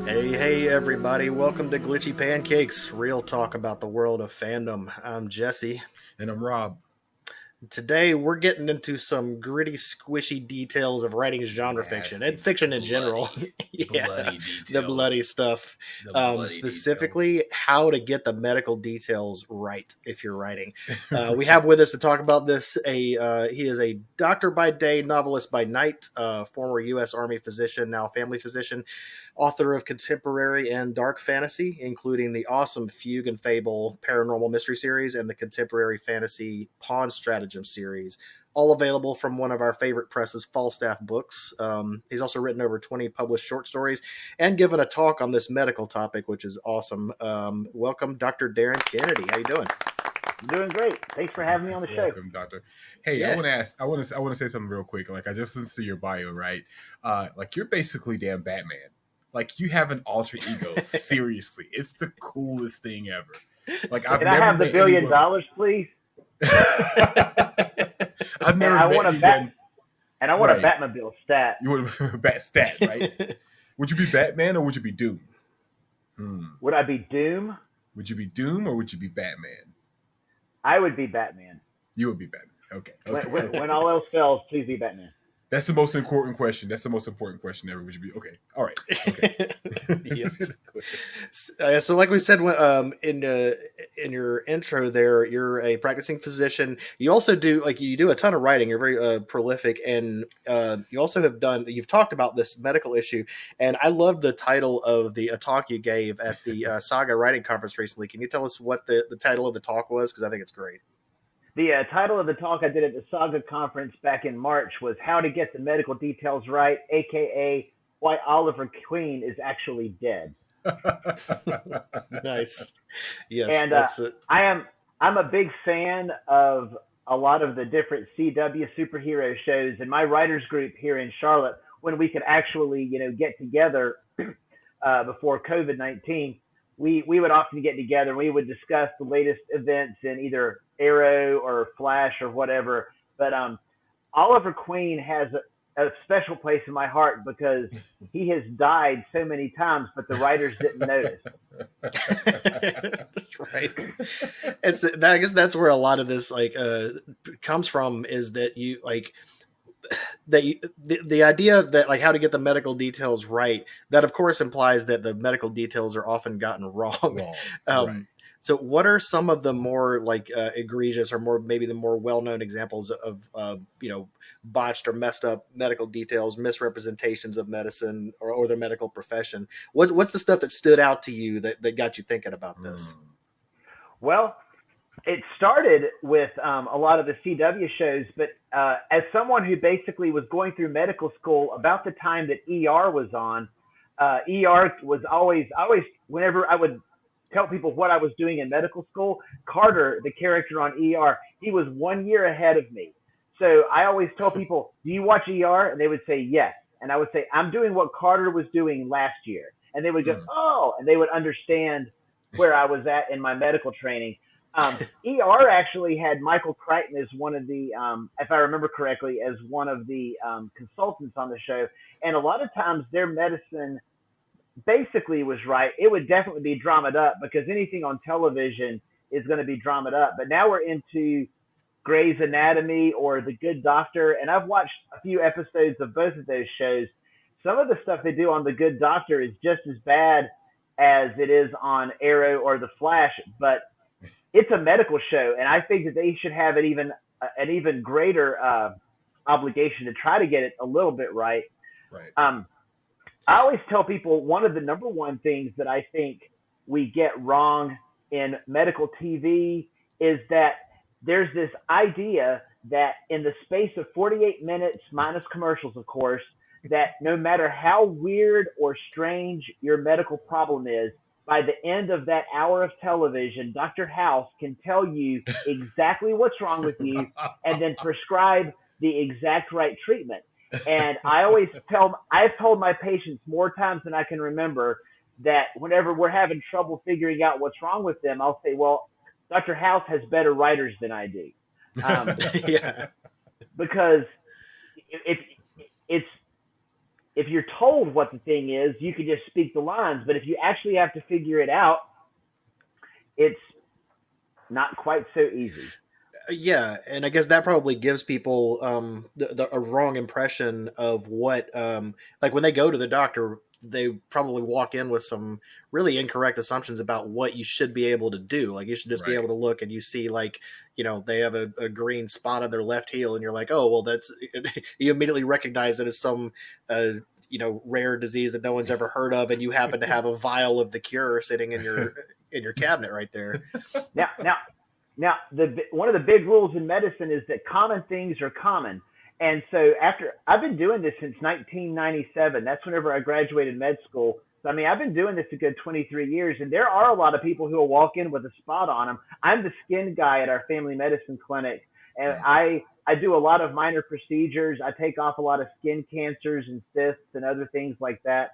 Hey, everybody. Welcome to Glitchy Pancakes, real talk about the world of fandom. I'm Jesse. And I'm Rob. Today, we're getting into some gritty, squishy details of writing genre fiction and Nasty, fiction in general. bloody, Yeah, bloody the bloody details. stuff. The bloody details. Specifically, how to get the medical details right if you're writing. We have with us to talk about this he is a doctor by day, novelist by night, former U.S. Army physician, now family physician, author of contemporary and dark fantasy, including the awesome Fugue and Fable paranormal mystery series and the contemporary fantasy Pawn Stratagem series, all available from one of our favorite presses, Falstaff Books. He's also written over 20 published short stories and given a talk on this medical topic, which is awesome. Welcome, Dr. Darin Kennedy. How you doing? I'm doing great. Thanks for having me on the show. Welcome, doctor. Hey, I Yeah. want to ask. I want to say something real quick. Like I just listened to your bio, right? Like you're basically damn Batman. Like you have an alter ego. Seriously, it's the coolest thing ever. Like I've Can I never have the met $1 billion, anyone. please? I've And never I met want a anyone. a Right. Batmobile stat. You would bat stat, right? Would you be Batman or would you be Doom? Hmm. Would I be Doom? Would you be Doom or would you be Batman? I would be Batman. You would be Batman. Okay. Okay. When all else fails, please be Batman. That's the most important question. That's the most important question ever. Would you be okay? All right. Okay. Yep. So, like we said in your intro, there, you're a practicing physician. You also do a ton of writing. You're very prolific, and you also you've talked about this medical issue. And I love the title of the talk you gave at the Saga Writing Conference recently. Can you tell us what the title of the talk was? Because I think it's great. The title of the talk I did at the Saga conference back in March was "How to Get the Medical Details Right," aka "Why Oliver Queen is Actually Dead." Nice. Yes, And that's it. I'm a big fan of a lot of the different CW superhero shows, and my writers group here in Charlotte, when we could actually get together before COVID-19, we would often get together and we would discuss the latest events in either Arrow or Flash or whatever. But Oliver Queen has a special place in my heart because he has died so many times, but the writers didn't notice. Right. I guess that's where a lot of this comes from, is that you like that the idea that like how to get the medical details right, that of course implies that the medical details are often gotten wrong. Wrong. Right. So what are some of the more egregious, or more maybe the more well-known examples of botched or messed up medical details, misrepresentations of medicine or their medical profession? What's the stuff that stood out to you that got you thinking about this? Well, it started with a lot of the CW shows, but as someone who basically was going through medical school about the time that ER was on, ER was always, whenever I would tell people what I was doing in medical school, Carter, the character on ER, he was 1 year ahead of me. So I always tell people, do you watch ER? And they would say, yes. And I would say, I'm doing what Carter was doing last year. And they would go, oh, and they would understand where I was at in my medical training. ER actually had Michael Crichton as one of the, if I remember correctly, as one of the consultants on the show. And a lot of times their medicine basically was right. It would definitely be dramaed up because anything on television is going to be dramaed up. But now we're into Grey's Anatomy or The Good Doctor, and I've watched a few episodes of both of those shows. Some of the stuff they do on The Good Doctor is just as bad as it is on Arrow or The Flash, but it's a medical show, and I think that they should have an even greater obligation to try to get it a little bit right. Right. I always tell people one of the number one things that I think we get wrong in medical TV is that there's this idea that in the space of 48 minutes, minus commercials, of course, that no matter how weird or strange your medical problem is, by the end of that hour of television, Dr. House can tell you exactly what's wrong with you and then prescribe the exact right treatment. And I've told my patients more times than I can remember that whenever we're having trouble figuring out what's wrong with them, I'll say, well, Dr. House has better writers than I do. Yeah. Because it's if you're told what the thing is, you can just speak the lines. But if you actually have to figure it out, it's not quite so easy. Yeah, and I guess that probably gives people a wrong impression of what like when they go to the doctor, they probably walk in with some really incorrect assumptions about what you should be able to do. Like you should just be Right. able to look and you see like, they have a green spot on their left heel and you're like, oh, well, that's you immediately recognize it as some rare disease that no one's ever heard of, and you happen to have a vial of the cure sitting in your cabinet right there. Now, one of the big rules in medicine is that common things are common. And so I've been doing this since 1997. That's whenever I graduated med school. So, I mean, I've been doing this a good 23 years, and there are a lot of people who will walk in with a spot on them. I'm the skin guy at our family medicine clinic, and I do a lot of minor procedures. I take off a lot of skin cancers and cysts and other things like that.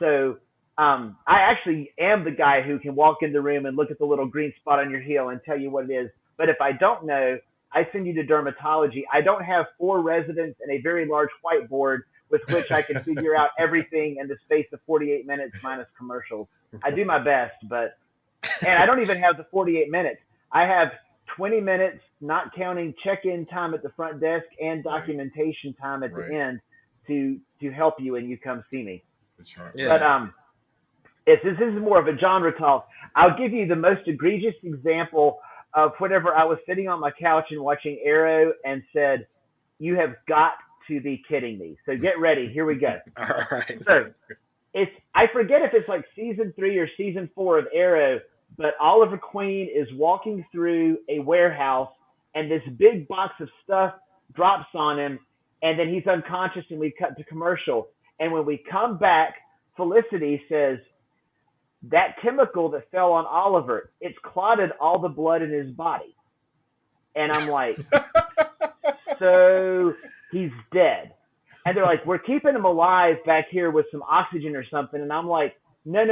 So I actually am the guy who can walk in the room and look at the little green spot on your heel and tell you what it is. But if I don't know, I send you to dermatology. I don't have 4 residents and a very large whiteboard with which I can figure out everything in the space of 48 minutes minus commercials. I do my best, and I don't even have the 48 minutes. I have 20 minutes, not counting check-in time at the front desk and documentation time at the end to help you when you come see me. Yeah. But this is more of a genre talk. I'll give you the most egregious example of whenever I was sitting on my couch and watching Arrow and said, "You have got to be kidding me." So get ready. Here we go. All right. So I forget if it's like season 3 or season 4 of Arrow, but Oliver Queen is walking through a warehouse and this big box of stuff drops on him, and then he's unconscious and we cut to commercial. And when we come back, Felicity says, "That chemical that fell on Oliver, it's clotted all the blood in his body." And I'm like, so he's dead. And they're like, "We're keeping him alive back here with some oxygen or something." And I'm like, no.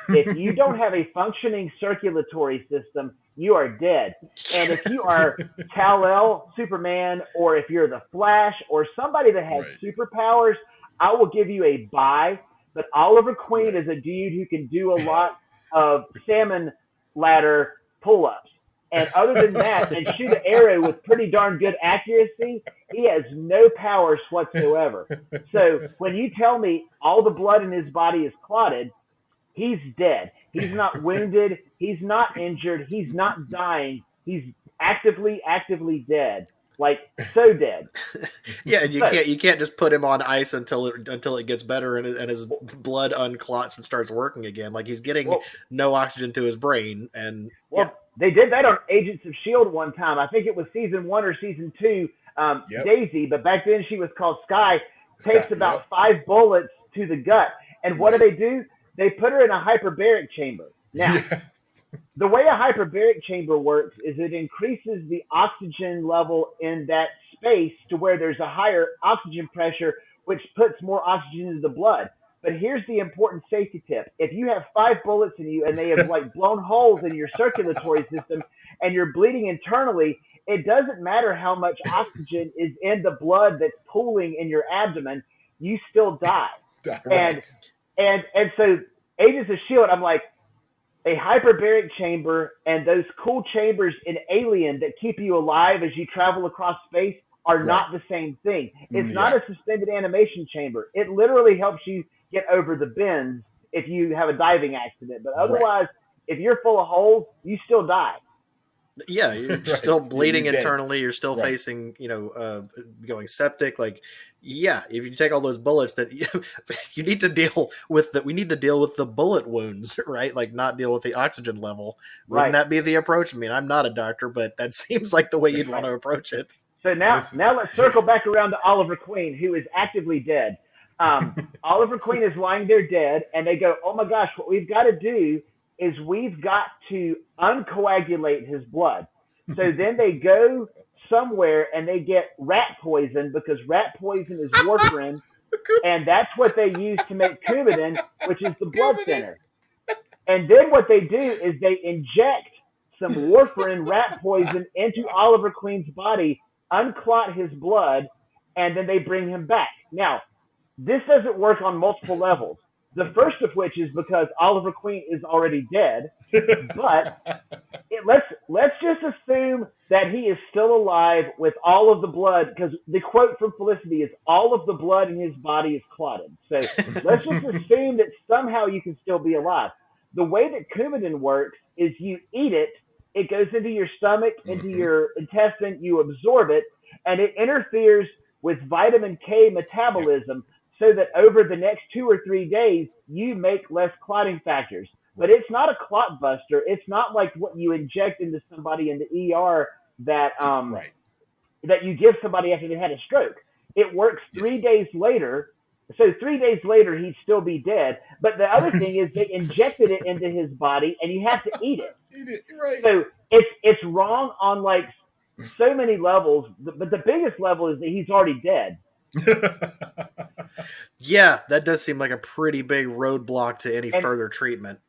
If you don't have a functioning circulatory system, you are dead. And if you are Kal-El, Superman, or if you're the Flash or somebody that has superpowers, I will give you a bye. But Oliver Queen is a dude who can do a lot of salmon ladder pull-ups. And other than that, and shoot an arrow with pretty darn good accuracy, he has no powers whatsoever. So when you tell me all the blood in his body is clotted, he's dead. He's not wounded. He's not injured. He's not dying. He's actively dead. Like, so dead. Yeah, and you can't just put him on ice until it gets better and his blood unclots and starts working again. Like he's getting no oxygen to his brain. And they did that on Agents of S.H.I.E.L.D. one time. I think it was season 1 or season 2. Daisy, but back then she was called Sky, takes about 5 bullets to the gut. And what do? They put her in a hyperbaric chamber. Now, the way a hyperbaric chamber works is it increases the oxygen level in that space to where there's a higher oxygen pressure, which puts more oxygen into the blood. But here's the important safety tip. If you have 5 bullets in you and they have like blown holes in your circulatory system and you're bleeding internally, it doesn't matter how much oxygen is in the blood that's pooling in your abdomen, you still die. And so Agents of S.H.I.E.L.D., I'm like, a hyperbaric chamber and those cool chambers in Alien that keep you alive as you travel across space are not the same thing. It's not a suspended animation chamber. It literally helps you get over the bends if you have a diving accident. But otherwise, if you're full of holes, you still die. Yeah, you're still bleeding internally. You're still facing, going septic. Like, yeah, if you take all those bullets, that you need to deal with we need to deal with the bullet wounds, right? Like, not deal with the oxygen level. Wouldn't that be the approach? I mean, I'm not a doctor, but that seems like the way you'd want to approach it. So now let's circle back around to Oliver Queen, who is actively dead. Oliver Queen is lying there dead, and they go, "Oh my gosh, what we've got to do is we've got to uncoagulate his blood." So then they go somewhere and they get rat poison, because rat poison is warfarin, and that's what they use to make Coumadin, which is the blood thinner. And then what they do is they inject some warfarin rat poison into Oliver Queen's body, unclot his blood, and then they bring him back. Now, this doesn't work on multiple levels. The first of which is because Oliver Queen is already dead, but let's just assume that he is still alive with all of the blood, because the quote from Felicity is all of the blood in his body is clotted. So let's just assume that somehow you can still be alive. The way that Coumadin works is you eat it, it goes into your stomach, into your intestine, you absorb it, and it interferes with vitamin K metabolism so that over the next 2 or 3 days, you make less clotting factors. But it's not a clot buster. It's not like what you inject into somebody in the ER that that you give somebody after they had a stroke. It works 3 days later. So 3 days later, he'd still be dead. But the other thing is they injected it into his body, and you have to eat it. Eat it, right? So it's wrong on like so many levels. But the biggest level is that he's already dead. Yeah, that does seem like a pretty big roadblock to any further treatment.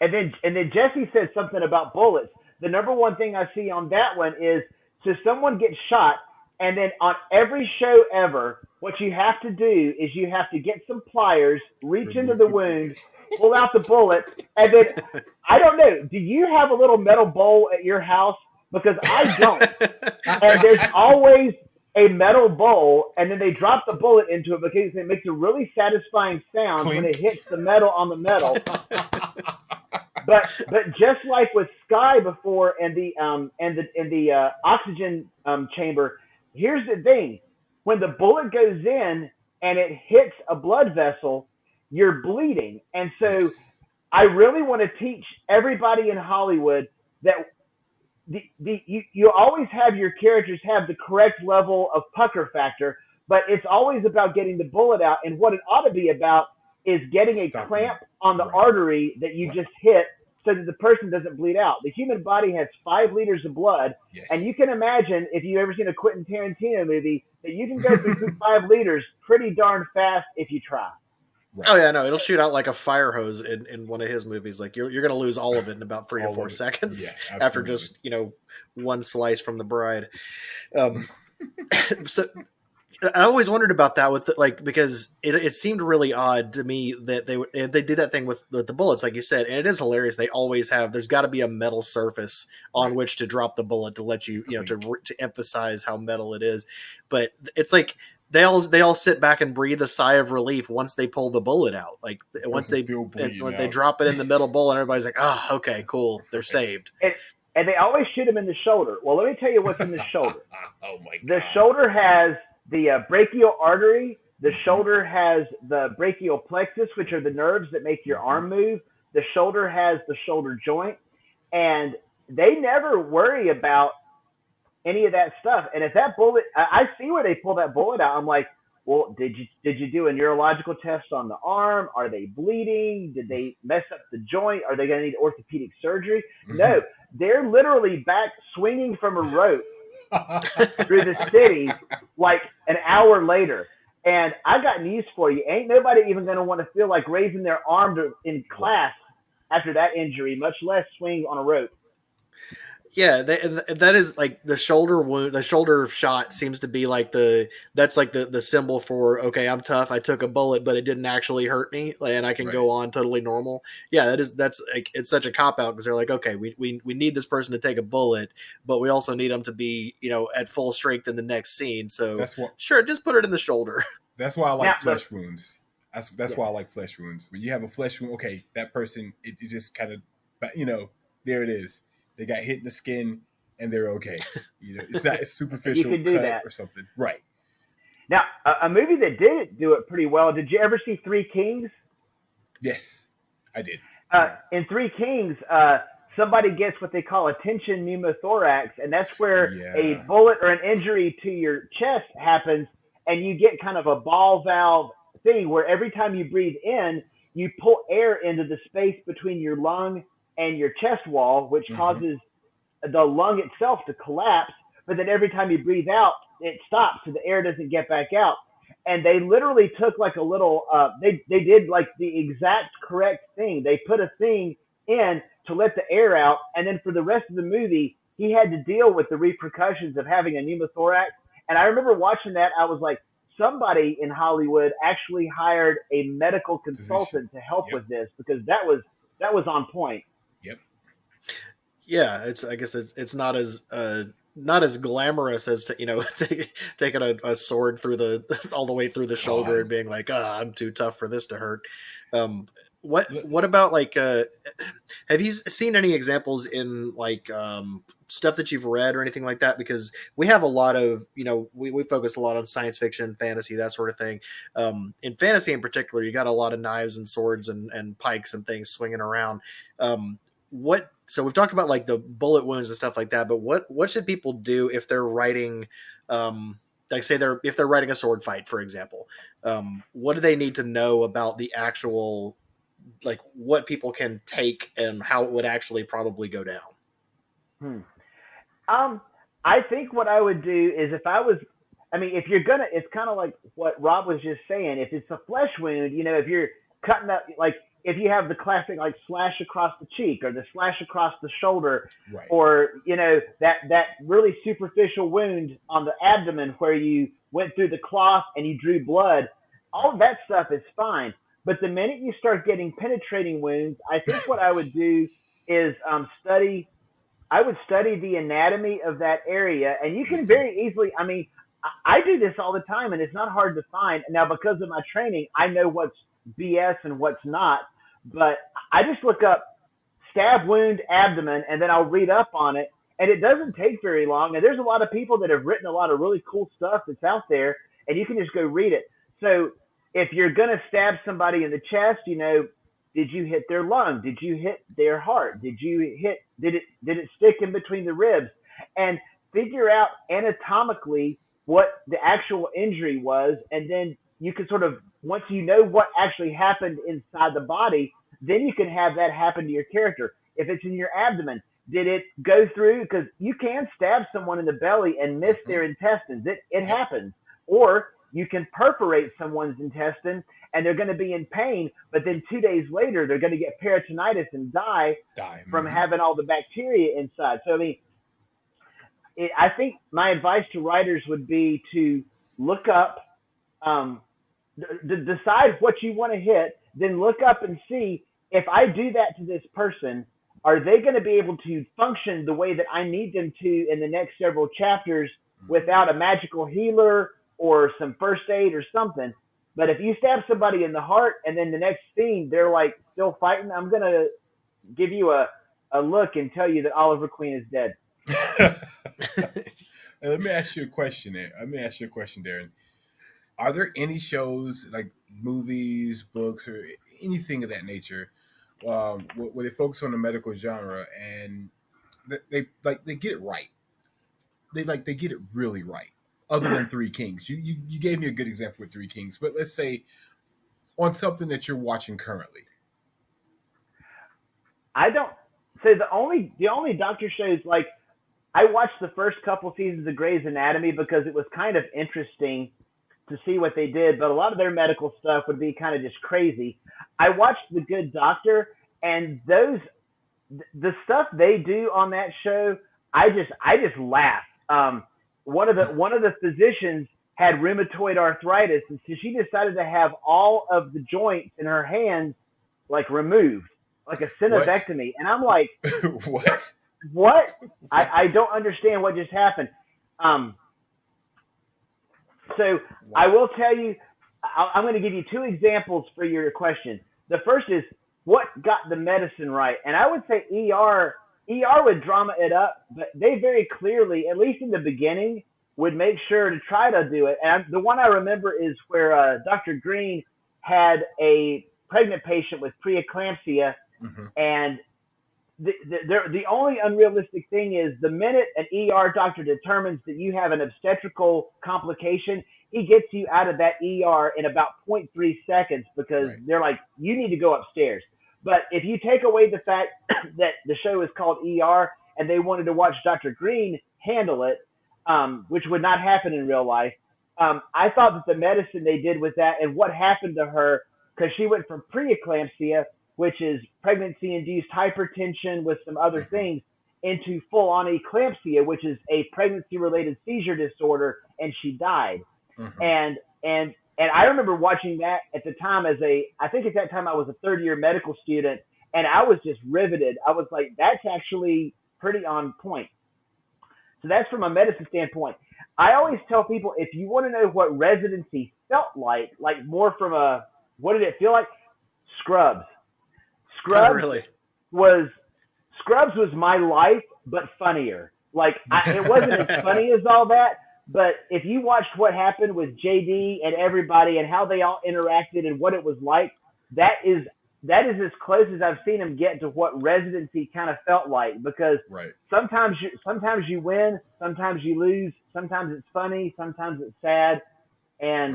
And then Jesse said something about bullets. The number one thing I see on that one is, so someone gets shot, and then on every show ever, what you have to do is you have to get some pliers, reach into the wound, pull out the bullet, and then, I don't know, do you have a little metal bowl at your house? Because I don't. And there's always a metal bowl, and then they drop the bullet into it because it makes a really satisfying sound when it hits the metal on the metal. But just like with Sky before and the oxygen chamber, here's the thing: when the bullet goes in and it hits a blood vessel, you're bleeding. And so, I really want to teach everybody in Hollywood that you always have your characters have the correct level of pucker factor, but it's always about getting the bullet out. And what it ought to be about is getting a clamp on the artery that you just hit so that the person doesn't bleed out. The human body has 5 liters of blood, and you can imagine, if you've ever seen a Quentin Tarantino movie, that you can go through 5 liters pretty darn fast if you try. Right. Oh yeah, no, it'll shoot out like a fire hose in one of his movies. Like you're going to lose all of it in about 3 or 4 seconds after just one slice from the bride. So I always wondered about that with because it seemed really odd to me that they did that thing with the bullets, like you said, and it is hilarious. They always have. There's got to be a metal surface on which to drop the bullet to let you to emphasize how metal it is. But it's like. They all sit back and breathe a sigh of relief once they pull the bullet out. Like once they drop it in the metal bowl, and everybody's like, "Ah, oh, okay, cool, they're saved." And they always shoot him in the shoulder. Well, let me tell you what's in the shoulder. Oh my God! The shoulder has the brachial artery. The shoulder has the brachial plexus, which are the nerves that make your arm move. The shoulder has the shoulder joint, and they never worry about any of that stuff. And if that bullet, I see where they pull that bullet out. I'm like, well, did you do a neurological test on the arm? Are they bleeding? Did they mess up the joint? Are they going to need orthopedic surgery? Mm-hmm. No, they're literally back swinging from a rope through the city like an hour later. And I got news for you. Ain't nobody even going to want to feel like raising their arm in class after that injury, much less swing on a rope. Yeah, that is like the shoulder wound. The shoulder shot seems to be like that's the symbol for, okay, I'm tough. I took a bullet, but it didn't actually hurt me, and I can go on totally normal. Yeah, that's like, it's such a cop out because they're like, okay, we need this person to take a bullet, but we also need them to be at full strength in the next scene. So sure, just put it in the shoulder. That's why I like flesh wounds. That's why I like flesh wounds. When you have a flesh wound, okay, that person it just kind of there it is. They got hit in the skin and they're okay. It's not a superficial cut or something. Right. Now, a movie that did do it pretty well. Did you ever see 3 Kings? Yes, I did. In 3 Kings, somebody gets what they call a tension pneumothorax, and that's where a bullet or an injury to your chest happens, and you get kind of a ball valve thing where every time you breathe in, you pull air into the space between your lung and your chest wall, which causes the lung itself to collapse. But then every time you breathe out, it stops, so the air doesn't get back out. And they literally took like a little, they did like the exact correct thing. They put a thing in to let the air out. And then for the rest of the movie, he had to deal with the repercussions of having a pneumothorax. And I remember watching that. I was like, somebody in Hollywood actually hired a medical Physician. consultant to help Yep. with this, because that was on point. Yep. Yeah, I guess it's not as glamorous as to taking a sword through the all the way through the shoulder God. and being like, I'm too tough for this to hurt. Um, Look, what about like have you seen any examples in like stuff that you've read or anything like that? Because we have a lot of we focus a lot on science fiction, fantasy, that sort of thing. In fantasy in particular, you got a lot of knives and swords and pikes and things swinging around. What So we've talked about like the bullet wounds and stuff like that, but what should people do if they're writing like say if they're writing a sword fight, for example? What do they need to know about the actual, like, what people can take and how it would actually probably go down? Hmm. I think what I would do is, if you're gonna, it's kind of like what Rob was just saying. If it's a flesh wound, if you're cutting up, like if you have the classic like slash across the cheek or the slash across the shoulder, right. or that really superficial wound on the abdomen where you went through the cloth and you drew blood, all of that stuff is fine. But the minute you start getting penetrating wounds, I think what I would do is study the anatomy of that area. And you can very easily, I do this all the time, and it's not hard to find. Now, because of my training, I know what's BS and what's not. But I just look up stab wound abdomen, and then I'll read up on it. And it doesn't take very long. And there's a lot of people that have written a lot of really cool stuff that's out there, and you can just go read it. So if you're going to stab somebody in the chest, did you hit their lung? Did you hit their heart? Did it stick in between the ribs? And figure out anatomically what the actual injury was. And then you can sort of, once you know what actually happened inside the body, then you can have that happen to your character. If it's in your abdomen, did it go through? Because you can stab someone in the belly and miss their intestines. It happens. Or you can perforate someone's intestine and they're going to be in pain, but then 2 days later, they're going to get peritonitis and die. From having all the bacteria inside. So, I think my advice to writers would be to look up, decide what you want to hit, then look up and see, if I do that to this person, are they going to be able to function the way that I need them to in the next several chapters without a magical healer or some first aid or something? But if you stab somebody in the heart and then the next scene they're like still fighting, I'm going to give you a look and tell you that Oliver Queen is dead. Let me ask you a question, Darin. Are there any shows, like movies, books, or anything of that nature, where they focus on the medical genre and they get it right? They get it really right. Other than Three Kings, you gave me a good example with Three Kings, but let's say on something that you're watching currently. I don't. So the only doctor shows, like, I watched the first couple seasons of Grey's Anatomy because it was kind of interesting to see what they did, but a lot of their medical stuff would be kind of just crazy. I watched The Good Doctor, and the stuff they do on that show, I just laugh. One of the physicians had rheumatoid arthritis, and so she decided to have all of the joints in her hands like removed, like a synovectomy. And I'm like, what? What? I don't understand what just happened. So I will tell you, I'm going to give you two examples for your question. The first is what got the medicine right. And I would say ER would drama it up, but they very clearly, at least in the beginning, would make sure to try to do it. And the one I remember is where Dr. Green had a pregnant patient with preeclampsia, and the only unrealistic thing is the minute an ER doctor determines that you have an obstetrical complication, he gets you out of that ER in about 0.3 seconds because they're like, you need to go upstairs. But if you take away the fact that the show is called ER and they wanted to watch Dr. Green handle it, which would not happen in real life, I thought that the medicine they did with that and what happened to her, because she went from preeclampsia, which is pregnancy-induced hypertension with some other things, into full-on eclampsia, which is a pregnancy-related seizure disorder, and she died. And And I remember watching that at the time I think at that time I was a third year medical student, and I was just riveted. I was like, that's actually pretty on point. So that's from a medicine standpoint. I always tell people, if you want to know what residency felt like more from what did it feel like? Scrubs. Oh, Scrubs really? was Scrubs was my life, but funnier. It wasn't as funny as all that, but if you watched what happened with JD and everybody and how they all interacted and what it was like, that is as close as I've seen them get to what residency kind of felt like. Because Right. sometimes you win, sometimes you lose, sometimes it's funny, sometimes it's sad, and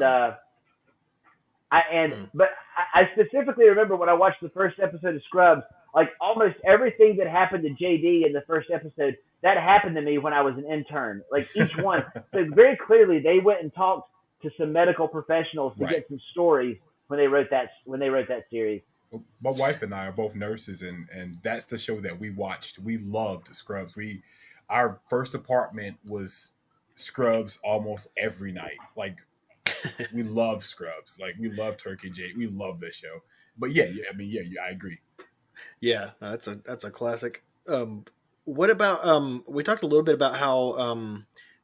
but I specifically remember when I watched the first episode of Scrubs, like almost everything that happened to JD in the first episode, that happened to me when I was an intern. Like each one, so very clearly they went and talked to some medical professionals to Right. get some stories when they wrote that series. My wife and I are both nurses, and that's the show that we watched. We loved Scrubs. Our first apartment was Scrubs almost every night. Like we love Scrubs. Like we love Turkey Jake. We love this show. But yeah, I agree. Yeah, that's a classic. What about we talked a little bit about how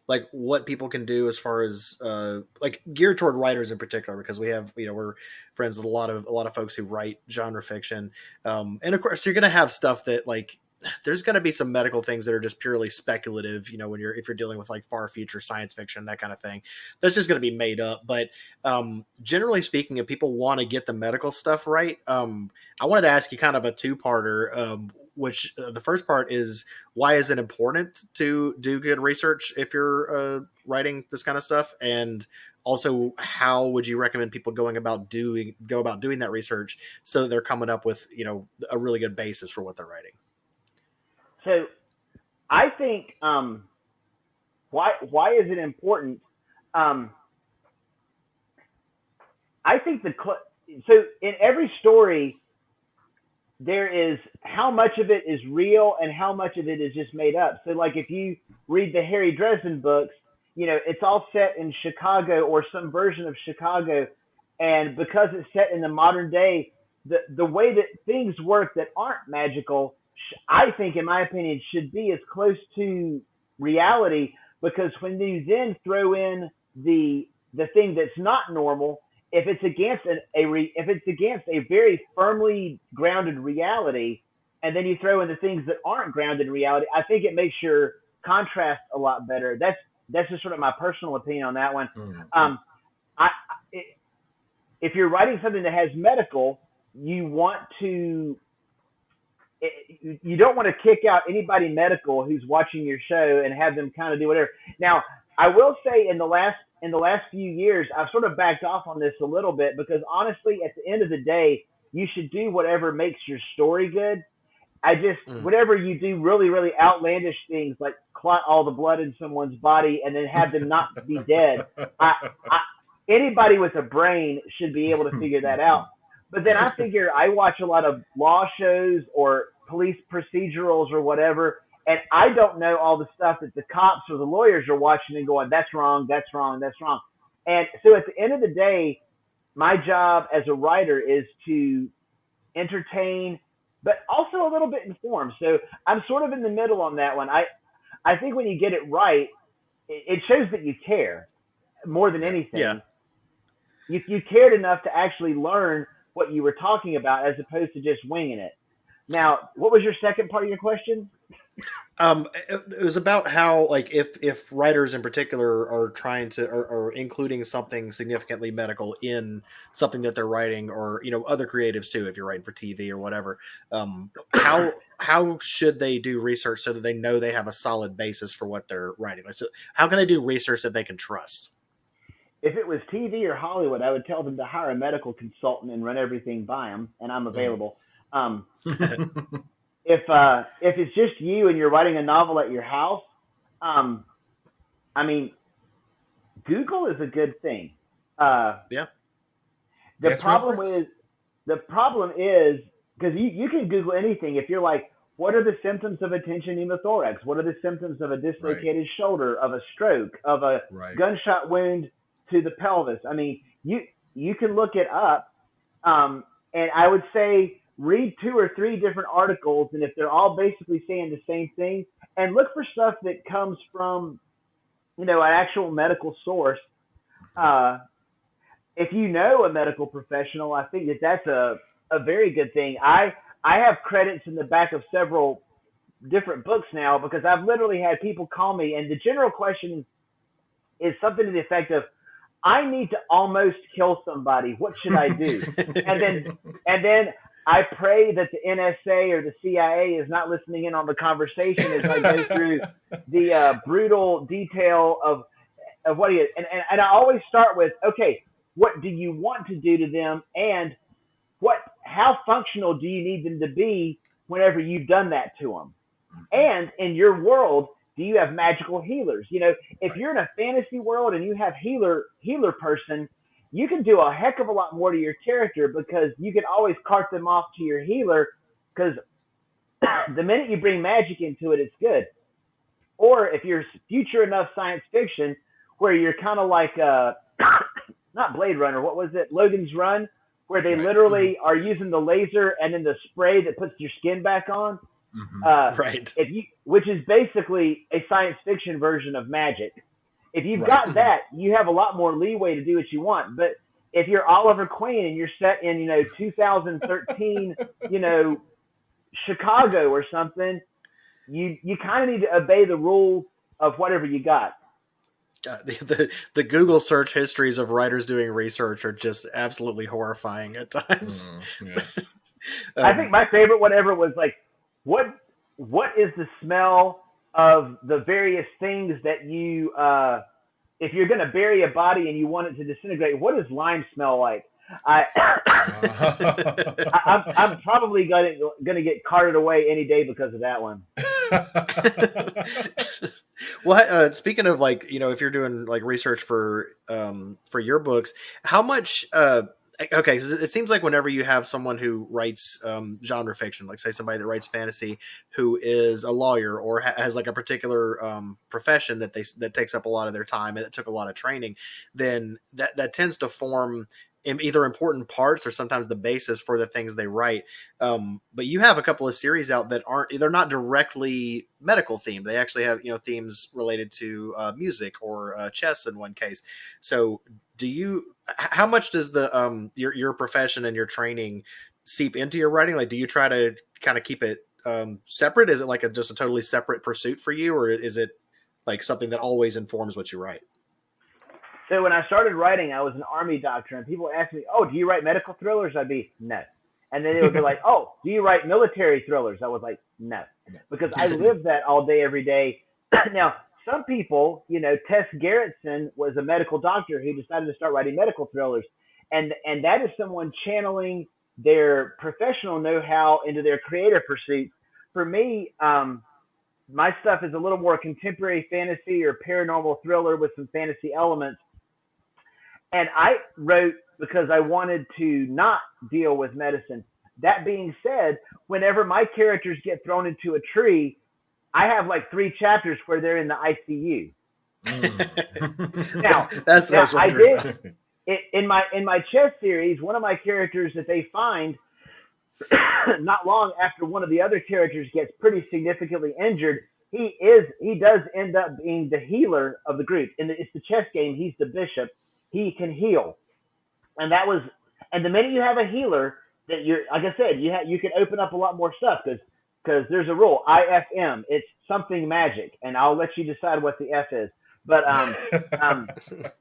like what people can do as far as like geared toward writers in particular, because we have, we're friends with a lot of folks who write genre fiction, and of course you're gonna have stuff that, like, there's going to be some medical things that are just purely speculative, when if you're dealing with like far future science fiction, that kind of thing, that's just going to be made up. But generally speaking, if people want to get the medical stuff right, I wanted to ask you kind of a two-parter, which the first part is, why is it important to do good research if you're writing this kind of stuff? And also, how would you recommend people go about doing that research so that they're coming up with, a really good basis for what they're writing? So I think why is it important? I think so in every story there is how much of it is real and how much of it is just made up. So like if you read the Harry Dresden books, it's all set in Chicago or some version of Chicago, and because it's set in the modern day, the way that things work that aren't magical, I think, in my opinion, should be as close to reality, because when you then throw in the thing that's not normal, if it's against a very firmly grounded reality, and then you throw in the things that aren't grounded in reality, I think it makes your contrast a lot better. That's just sort of my personal opinion on that one. Mm-hmm. If you're writing something that has medical, you don't want to kick out anybody medical who's watching your show and have them kind of do whatever. Now, I will say in the last few years, I've sort of backed off on this a little bit, because honestly, at the end of the day, you should do whatever makes your story good. Whatever you do really, really outlandish things like clot all the blood in someone's body and then have them not be dead. Anybody with a brain should be able to figure that out. But then I figure I watch a lot of law shows or police procedurals or whatever, and I don't know all the stuff that the cops or the lawyers are watching and going, that's wrong, that's wrong, that's wrong. And so at the end of the day, my job as a writer is to entertain, but also a little bit inform. So I'm sort of in the middle on that one. I think when you get it right, it shows that you care more than anything. Yeah. You cared enough to actually learn what you were talking about, as opposed to just winging it. Now, what was your second part of your question? It was about how, like, if writers in particular are trying to, or including something significantly medical in something that they're writing, or, other creatives too, if you're writing for TV or whatever, how should they do research so that they know they have a solid basis for what they're writing? So how can they do research that they can trust? If it was TV or Hollywood, I would tell them to hire a medical consultant and run everything by them, and I'm available. If it's just you and you're writing a novel at your house, Google is a good thing. Yeah. The problem is because you can Google anything. If you're like, what are the symptoms of a tension pneumothorax? What are the symptoms of a dislocated shoulder, of a stroke, of a gunshot wound to the pelvis. I mean, you can look it up, and I would say read 2 or 3 different articles, and if they're all basically saying the same thing, and look for stuff that comes from an actual medical source. Uh, if you know a medical professional, I think that's a very good thing. I have credits in the back of several different books now because I've literally had people call me, and the general question is something to the effect of, I need to almost kill somebody. What should I do? and then I pray that the NSA or the CIA is not listening in on the conversation as I go through the brutal detail of what he is. And I always start with, okay, what do you want to do to them, and how functional do you need them to be whenever you've done that to them? And in your world, do you have magical healers? If you're in a fantasy world and you have healer person, you can do a heck of a lot more to your character because you can always cart them off to your healer, because the minute you bring magic into it, it's good. Or if you're future enough science fiction where you're kind of like not Blade Runner, what was it? Logan's Run, where they literally are using the laser and then the spray that puts your skin back on. Right. Which is basically a science fiction version of magic. If you've got that, you have a lot more leeway to do what you want. But if you're Oliver Queen and you're set in, 2013, Chicago or something, you kind of need to obey the rules of whatever you got. The Google search histories of writers doing research are just absolutely horrifying at times. Yes. I think my favorite whatever was like, what is the smell of the various things that you, if you're going to bury a body and you want it to disintegrate, what does lime smell like? I'm probably going to get carted away any day because of that one. Well, speaking of if you're doing research for your books, how much? Okay, so it seems like whenever you have someone who writes genre fiction, like say somebody that writes fantasy, who is a lawyer or has a particular profession that takes up a lot of their time and that took a lot of training, then that tends to form either important parts or sometimes the basis for the things they write. But you have a couple of series out that they're not directly medical themed. They actually have, themes related to music or chess in one case. So how much does the your profession and your training seep into your writing? Do you try to kind of keep it separate? Is it just a totally separate pursuit for you, or is it something that always informs what you write? So when I started writing, I was an Army doctor, and people asked me, "Oh, do you write medical thrillers?" I'd be, "No." And then they would be like, "Oh, do you write military thrillers?" I was like, "No," because I live that all day, every day. Now, some people, Tess Gerritsen was a medical doctor who decided to start writing medical thrillers, and that is someone channeling their professional know-how into their creative pursuits. For me, my stuff is a little more contemporary fantasy or paranormal thriller with some fantasy elements. And I wrote because I wanted to not deal with medicine. That being said, whenever my characters get thrown into a tree, I have 3 chapters where they're in the ICU. Now I did in my chess series. One of my characters that they find not long after one of the other characters gets pretty significantly injured, he does end up being the healer of the group. It's the chess game. He's the bishop. He can heal, and the minute you have a healer, that you're, like I said, you can open up a lot more stuff because there's a rule, IFM. It's something magic, and I'll let you decide what the F is. But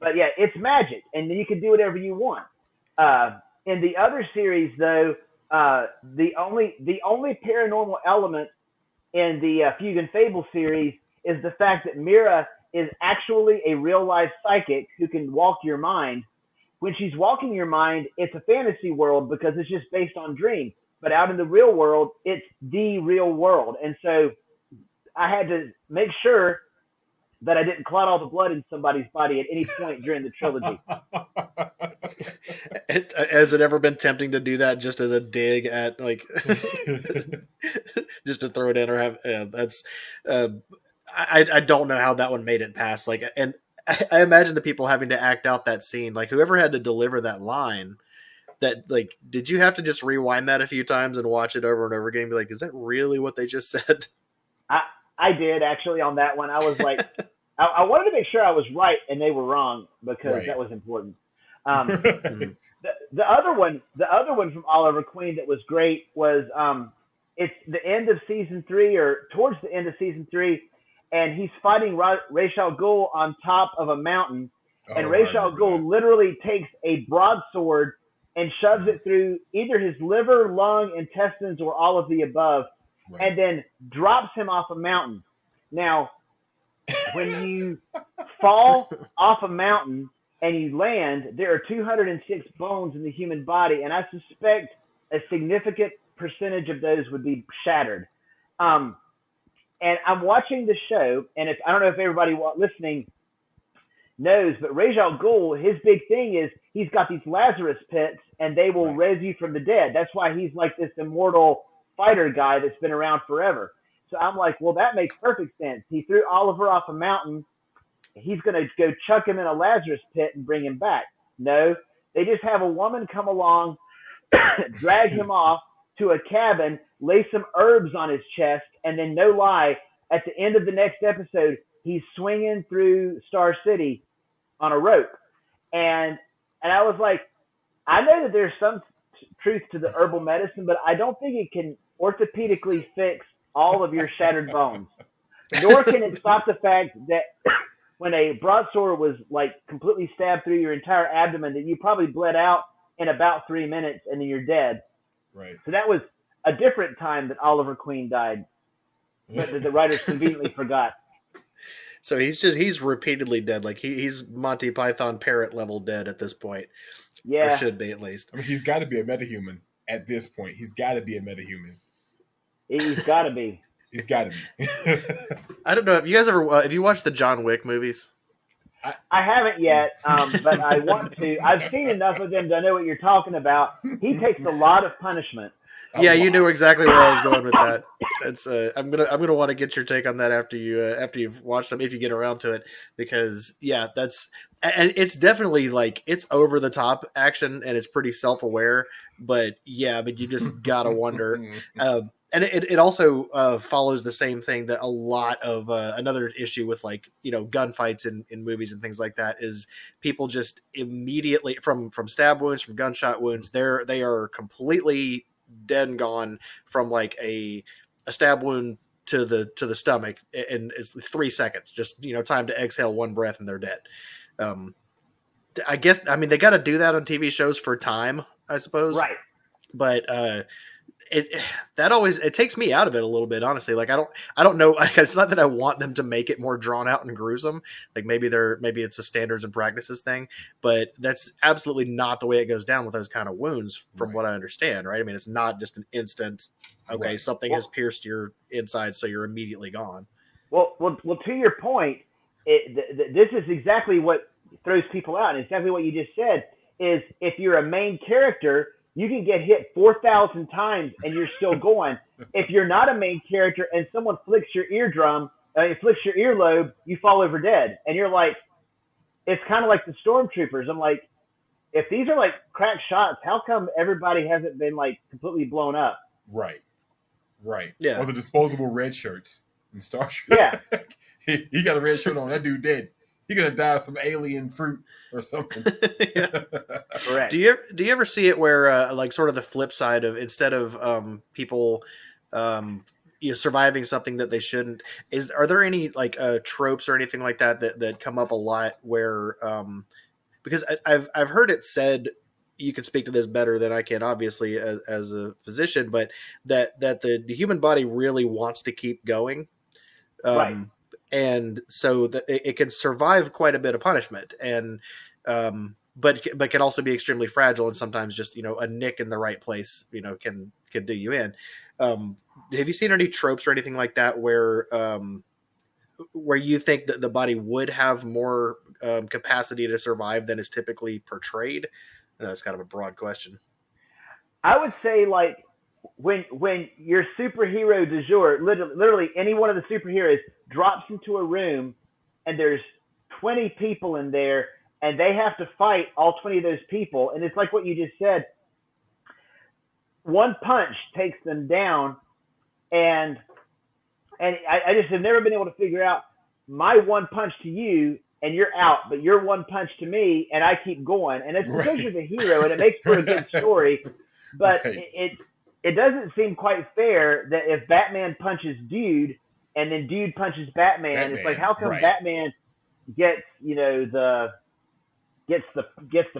but yeah, it's magic, and then you can do whatever you want. In the other series, though, the only paranormal element in the Fugue and Fable series is the fact that Mira is actually a real life psychic who can walk your mind. When she's walking your mind, it's a fantasy world because it's just based on dreams. But out in the real world, it's the real world. And so I had to make sure that I didn't clot all the blood in somebody's body at any point during the trilogy. Has it ever been tempting to do that just as a dig at just to throw it in or have that's I don't know how that one made it past and I imagine the people having to act out that scene, like whoever had to deliver that line. That like, did you have to just rewind that a few times and watch it over and over again? And be like, is that really what they just said? I did actually on that one. I was like, I wanted to make sure I was right and they were wrong because that was important. The other one from Oliver Queen that was great was it's the end of season 3 or towards the end of season 3, and he's fighting Ra's al Ghul on top of a mountain, and Ra's al Ghul literally takes a broadsword and shoves it through either his liver, lung, intestines, or all of the above, and then drops him off a mountain. Now, when you fall off a mountain and you land, there are 206 bones in the human body, and I suspect a significant percentage of those would be shattered. And I'm watching the show, and I don't know if everybody listening knows, but Ra's al Ghul, his big thing is he's got these Lazarus pits, and they will raise you from the dead. That's why he's like this immortal fighter guy that's been around forever. So I'm like, well, that makes perfect sense. He threw Oliver off a mountain. He's going to go chuck him in a Lazarus pit and bring him back. No, they just have a woman come along, drag him off to a cabin, lay some herbs on his chest, and then, no lie, at the end of the next episode, he's swinging through Star City on a rope. And I was like, I know that there's some truth to the herbal medicine, but I don't think it can orthopedically fix all of your shattered bones. Nor can it stop the fact that when a broadsword was like completely stabbed through your entire abdomen, that you probably bled out in about 3 minutes and then you're dead. Right. So that was a different time that Oliver Queen died, that the writers conveniently forgot. So he's repeatedly dead. Like he's Monty Python parrot level dead at this point. Yeah. Or should be, at least. I mean, he's got to be a metahuman at this point. He's got to be a metahuman. He's got to be. He's got to be. I don't know. Have you guys ever have you watched the John Wick movies? I haven't yet, but I want to. I've seen enough of them to know what you're talking about. He takes a lot of punishment. Yeah, you knew exactly where I was going with that. That's I'm gonna want to get your take on that after you've watched them, if you get around to it, because and it's definitely like it's over the top action and it's pretty self aware, but yeah, but you just gotta wonder. And it also follows the same thing that a lot of another issue with, like, you know, gunfights in movies and things like that is people just immediately from stab wounds, from gunshot wounds, they are completely dead and gone from like a stab wound to the stomach, and it's 3 seconds, just, you know, time to exhale one breath and they're dead. I guess, I mean, they got to do that on TV shows for time, I suppose. Right. But it takes me out of it a little bit, honestly. Like, I don't know. It's not that I want them to make it more drawn out and gruesome. Like maybe it's a standards and practices thing, but that's absolutely not the way it goes down with those kind of wounds, from what I understand. Right. I mean, it's not just an instant, okay, something has pierced your inside, so you're immediately gone. Well, to your point, this is exactly what throws people out. And exactly what you just said is, if you're a main character, you can get hit 4,000 times and you're still going. If you're not a main character and someone flicks your flicks your earlobe, you fall over dead. And you're like, it's kind of like the stormtroopers. I'm like, if these are like crack shots, how come everybody hasn't been like completely blown up? Right. Yeah. Or the disposable red shirts in Star Trek. Yeah. he got a red shirt on. That dude dead. He gonna die of some alien fruit or something. Correct. Do you ever see it where like sort of the flip side of, instead of people surviving something that they shouldn't, are there any like tropes or anything like that come up a lot where because I've heard it said, you can speak to this better than I can, obviously, as a physician, but that the human body really wants to keep going. Right. And so that it can survive quite a bit of punishment, and but can also be extremely fragile, and sometimes just, you know, a nick in the right place, you know, can do you in. Have you seen any tropes or anything like that where you think that the body would have more capacity to survive than is typically portrayed? I know that's kind of a broad question. I would say, like, when your superhero du jour, literally any one of the superheroes, drops into a room and there's 20 people in there, and they have to fight all 20 of those people. And it's like what you just said. One punch takes them down, and I just have never been able to figure out my one punch to you, and you're out, but your one punch to me, and I keep going. And it's because you're the hero, and it makes for a good story. But it doesn't seem quite fair that if Batman punches Dude, and then Dude punches Batman, it's like, how come Batman gets the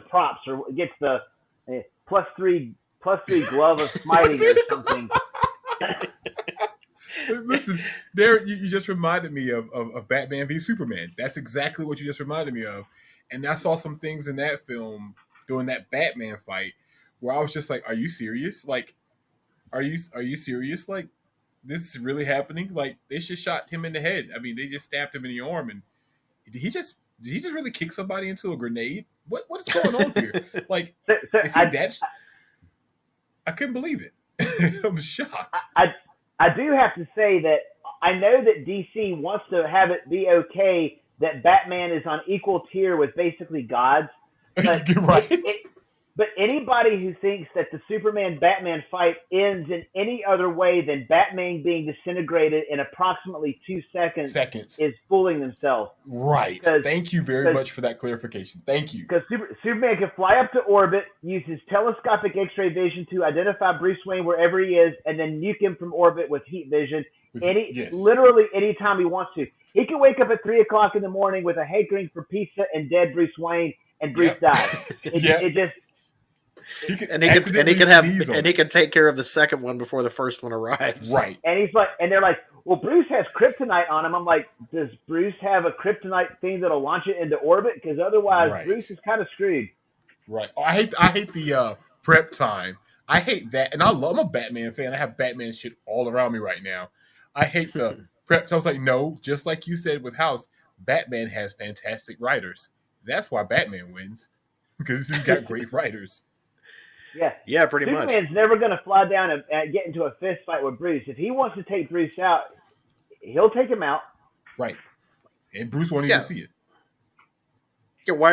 props, or gets the +3 glove of smiting or something? Listen, there you just reminded me of Batman v Superman. That's exactly what you just reminded me of. And I saw some things in that film during that Batman fight where I was just like, "Are you serious? Like, are you serious? Like, this is really happening? Like, they just shot him in the head. I mean, they just stabbed him in the arm, and did he just really kick somebody into a grenade? What is going on here? Like, is he that? I couldn't believe it. I was shocked. I do have to say that I know that DC wants to have it be okay that Batman is on equal tier with basically gods. But You're right. But anybody who thinks that the Superman-Batman fight ends in any other way than Batman being disintegrated in approximately 2 seconds is fooling themselves. Right. Thank you very much for that clarification. Thank you. Because Superman can fly up to orbit, use his telescopic X-ray vision to identify Bruce Wayne wherever he is, and then nuke him from orbit with heat vision. Literally anytime he wants to. He can wake up at 3 o'clock in the morning with a hankering for pizza and dead Bruce Wayne, and Bruce dies. It just... He can take care of the second one before the first one arrives. Right. And they're like, well, Bruce has kryptonite on him. I'm like, does Bruce have a kryptonite thing that'll launch it into orbit? Because otherwise, Bruce is kind of screwed. Right. I hate the prep time. I hate that, and I'm a Batman fan. I have Batman shit all around me right now. I hate the prep time. I was like, no, just like you said with House, Batman has fantastic writers. That's why Batman wins, because he's got great writers. Yeah, pretty much. Superman's never going to fly down and get into a fist fight with Bruce. If he wants to take Bruce out, he'll take him out. Right. And Bruce won't even see it. Yeah, Go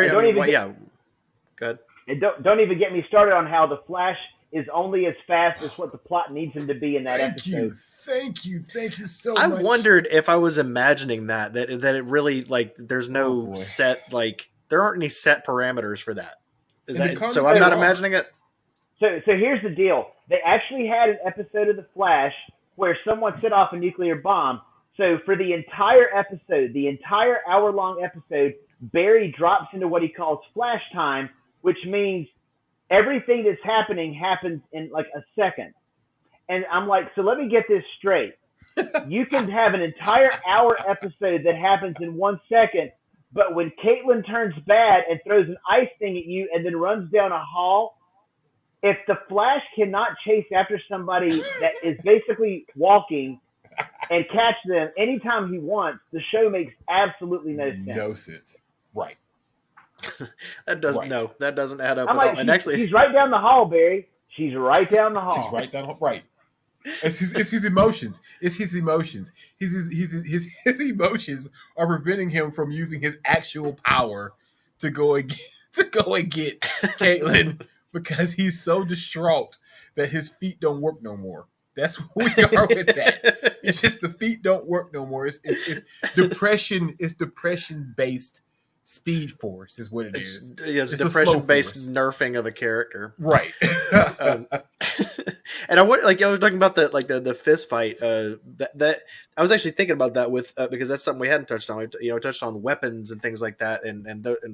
ahead. And don't even get me started on how the Flash is only as fast as what the plot needs him to be in that episode. Thank you so much. I wondered if I was imagining that it really, like, there's no set, like, there aren't any set parameters for that. So I'm not imagining it? So here's the deal. They actually had an episode of The Flash where someone set off a nuclear bomb. So for the entire episode, the entire hour-long episode, Barry drops into what he calls flash time, which means everything that's happening happens in like a second. And I'm like, so let me get this straight. You can have an entire hour episode that happens in 1 second, but when Caitlin turns bad and throws an ice thing at you and then runs down a hall, if the Flash cannot chase after somebody that is basically walking and catch them anytime he wants, the show makes absolutely no sense. No sense. Right. That doesn't add up I'm at like, all. And actually, she's right down the hall, Barry. She's right down the hall. She's right down the hall. Right. It's his emotions. It's his emotions. His emotions are preventing him from using his actual power to go and get Caitlin. Because he's so distraught that his feet don't work no more. That's where we are with that. It's just the feet don't work no more. It's depression. It's depression-based Speed Force is what it is. It's depression-based nerfing of a character, right? And I was talking about the fist fight. That I was actually thinking about that with because that's something we hadn't touched on. We touched on weapons and things like that, and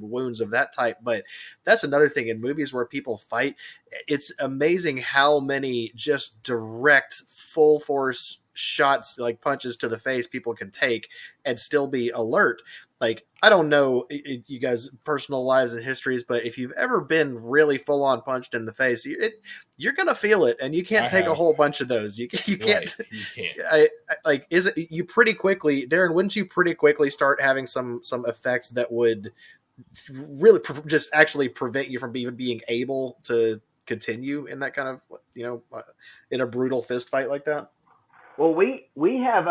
wounds of that type. But that's another thing in movies where people fight. It's amazing how many just direct, full force shots, like punches to the face, people can take and still be alert. Like, I don't know you guys' personal lives and histories, but if you've ever been really full on punched in the face, you're gonna feel it, and you can't take a whole bunch of those. You can't. Right. You can't. Is it you pretty quickly, Darin? Wouldn't you pretty quickly start having some effects that would really just actually prevent you from even being able to continue in that kind of in a brutal fist fight like that? Well, we have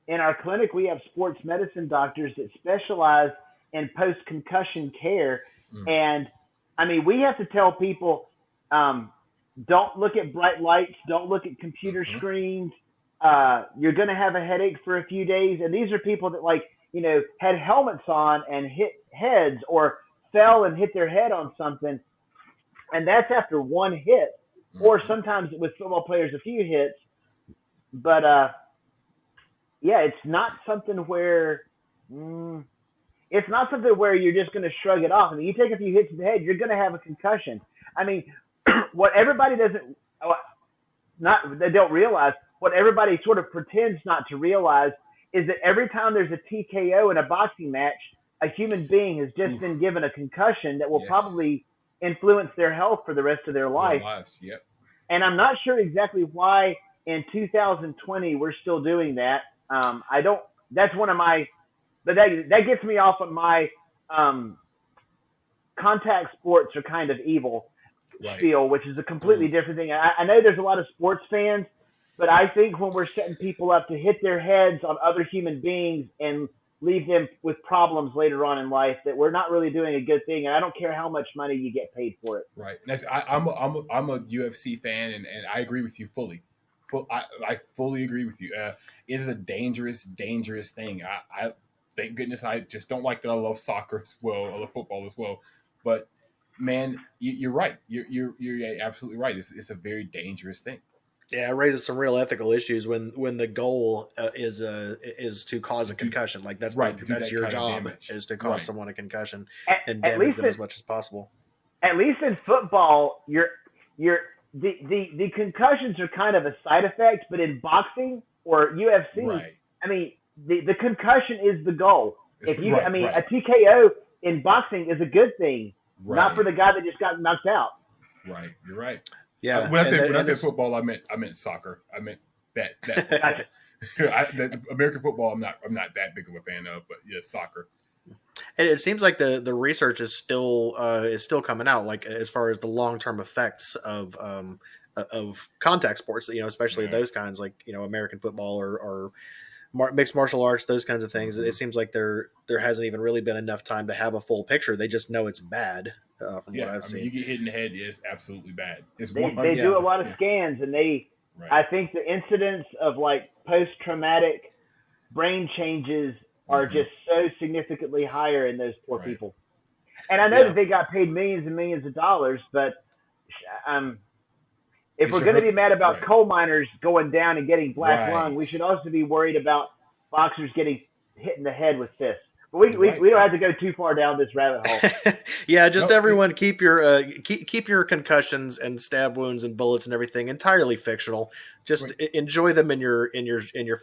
in our clinic, we have sports medicine doctors that specialize in post-concussion care. And I mean, we have to tell people, don't look at bright lights, don't look at computer screens. You're going to have a headache for a few days. And these are people that, like, you know, had helmets on and hit heads or fell and hit their head on something. And that's after one hit, or sometimes with football players, a few hits. But, yeah, it's not something where you're just going to shrug it off. I mean, you take a few hits to the head, you're going to have a concussion. I mean, what everybody they don't realize, what everybody sort of pretends not to realize is that every time there's a TKO in a boxing match, a human being has just been given a concussion that will probably influence their health for the rest of their life. Yep. And I'm not sure exactly why in 2020 we're still doing that. That's one of my, but that gets me off of my contact sports are kind of evil spiel, which is a completely different thing. I know there's a lot of sports fans, but I think when we're setting people up to hit their heads on other human beings and leave them with problems later on in life, that we're not really doing a good thing. And I don't care how much money you get paid for it. Right. I'm a UFC fan, and I agree with you fully. I fully agree with you. It is a dangerous thing. I thank goodness I just don't like that. I love soccer as well. I love football as well. But man, you're right. You're absolutely right. It's a very dangerous thing. Yeah, it raises some real ethical issues when the goal is to cause a concussion. Like that's that's your job, is to cause someone a concussion and damage them as much as possible. At least in football, the concussions are kind of a side effect, but in boxing or UFC, I mean, the concussion is the goal. A TKO in boxing is a good thing, not for the guy that just got knocked out. Right, you're right. Yeah. When I said football, I meant soccer. I meant that. American football, I'm not that big of a fan of, but yeah, soccer. And it seems like the research is still coming out, like as far as the long-term effects of contact sports, you know, especially those kinds, like, you know, American football or mixed martial arts, those kinds of things. It seems like there hasn't even really been enough time to have a full picture. They just know it's bad. From what I've seen, you get hit in the head, it's absolutely bad. They do a lot of scans, and I think the incidence of like post-traumatic brain changes are just so significantly higher in those poor people. And I know that they got paid millions and millions of dollars, but if we're going to be mad about coal miners going down and getting black lung, we should also be worried about boxers getting hit in the head with fists. But we don't have to go too far down this rabbit hole. Yeah, just everyone keep your concussions and stab wounds and bullets and everything entirely fictional. Just enjoy them in your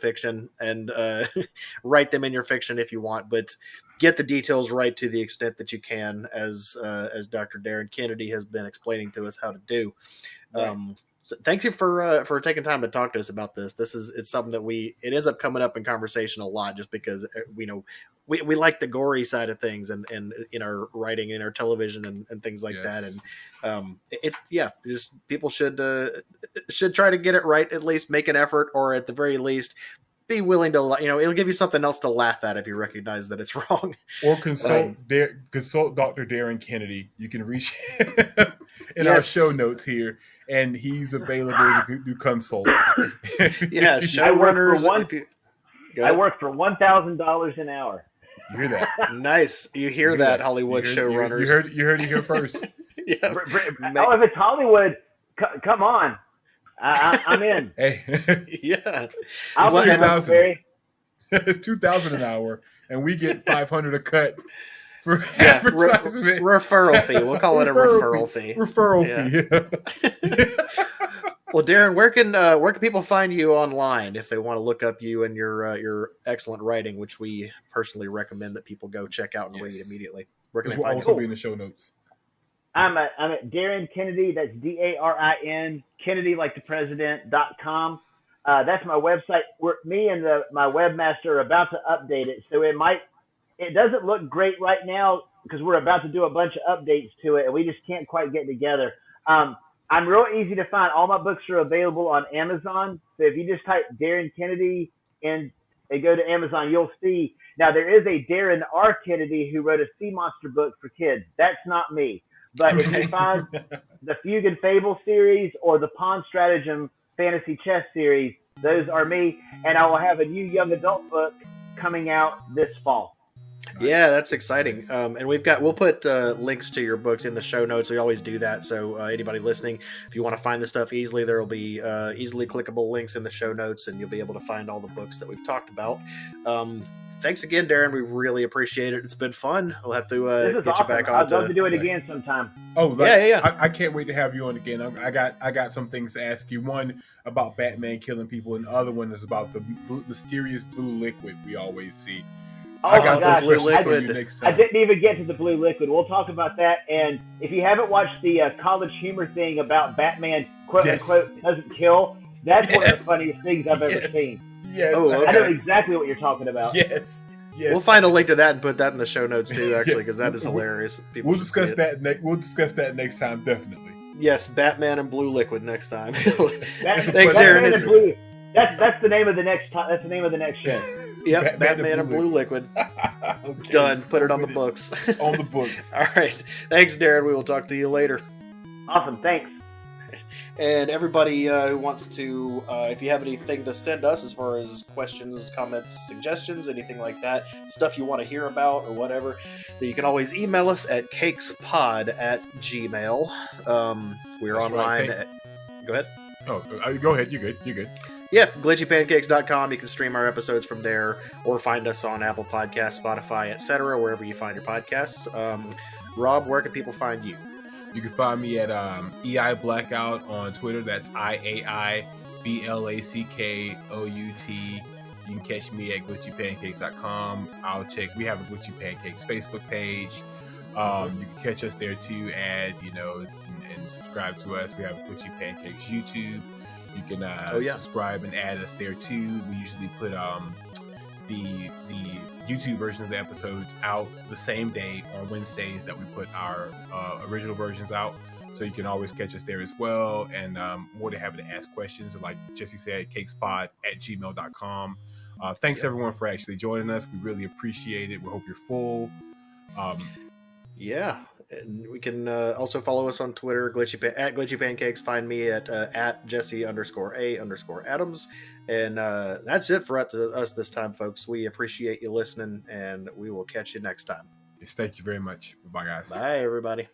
fiction, and write them in your fiction if you want, but get the details right to the extent that you can, as Dr. Darin Kennedy has been explaining to us how to do. So thank you for taking time to talk to us about this. It's something that it ends up coming up in conversation a lot, just because we like the gory side of things and in our writing, in our television and things like that. And just people should try to get it right, at least make an effort, or at the very least be willing to, it'll give you something else to laugh at if you recognize that it's wrong. Or consult Dr. Darin Kennedy. You can reach in our show notes here, and he's available to do consults. Yeah, showrunners. I work for $1,000 an hour. You hear that? Nice. You hear that, Hollywood showrunners. You heard it here first. Yeah. If it's Hollywood, come on. I'm in. Hey. Yeah. I'll be $2,000. It's $2,000 an hour, and we get $500 a cut for advertisement. Referral fee. We'll call it a referral fee. Referral fee. Well, Darin, where can people find you online if they want to look up you and your excellent writing, which we personally recommend that people go check out and read immediately? Where can they find you? Will also be in the show notes. I'm at Darin Kennedy. That's Darin Kennedy, like the president.com. That's my website. Me and my webmaster are about to update it, so it doesn't look great right now because we're about to do a bunch of updates to it, and we just can't quite get together. I'm real easy to find. All my books are available on Amazon. So if you just type Darin Kennedy in and go to Amazon, you'll see. Now, there is a Darin R. Kennedy who wrote a sea monster book for kids. That's not me. But if you find the Fugue and Fable series or the Pawn Stratagem Fantasy Chess series, those are me. And I will have a new young adult book coming out this fall. Yeah, that's exciting. And we'll put links to your books in the show notes. We always do that. So anybody listening, if you want to find the stuff easily, there will be easily clickable links in the show notes, and you'll be able to find all the books that we've talked about. Thanks again, Darin. We really appreciate it. It's been fun. We'll have to This is get awesome. you back on. I'd love to do it again sometime. Oh, yeah. I can't wait to have you on again. I got some things to ask you. One about Batman killing people, and the other one is about the mysterious blue liquid we always see. Oh I got my gosh, those questions for you next time. I didn't even get to the blue liquid. We'll talk about that. And if you haven't watched the college humor thing about Batman, quote unquote, doesn't kill, that's one of the funniest things I've ever seen. Yes. Okay. I know exactly what you're talking about. Yes. We'll find a link to that and put that in the show notes too, actually, because that is hilarious. We'll discuss that. We'll discuss that next time, definitely. Yes, Batman and Blue Liquid next time. Thanks, Darin. That's the name of the next. That's the name of the next show. Yep, Batman and Blue Liquid. Okay. Done. Put it on the books. On the books. All right. Thanks, Darin. We will talk to you later. Awesome. Thanks. And everybody who wants to, if you have anything to send us as far as questions, comments, suggestions, anything like that, stuff you want to hear about or whatever, then you can always email us at cakespod@gmail. We're That's online. right. Go ahead. Oh, go ahead. You're good. You're good. Yeah, glitchypancakes.com. You can stream our episodes from there or find us on Apple Podcasts, Spotify, etc., wherever you find your podcasts. Rob, where can people find you? You can find me at EI Blackout on Twitter. That's IAIBLACKOUT. You can catch me at glitchypancakes.com. We have a Glitchy Pancakes Facebook page. You can catch us there too, and subscribe to us. We have Glitchy Pancakes YouTube. You can subscribe and add us there too. We usually put the YouTube version of the episodes out the same day on Wednesdays that we put our original versions out. So you can always catch us there as well. And more than happy to ask questions. Like Jesse said, cakespot@gmail.com. Thanks everyone for actually joining us. We really appreciate it. We hope you're full. Yeah. And we can also follow us on Twitter, at Glitchy Pancakes. Find me at Jesse_A_Adams. And that's it for us this time, folks. We appreciate you listening, and we will catch you next time. Yes, thank you very much. Bye, guys. Bye, everybody.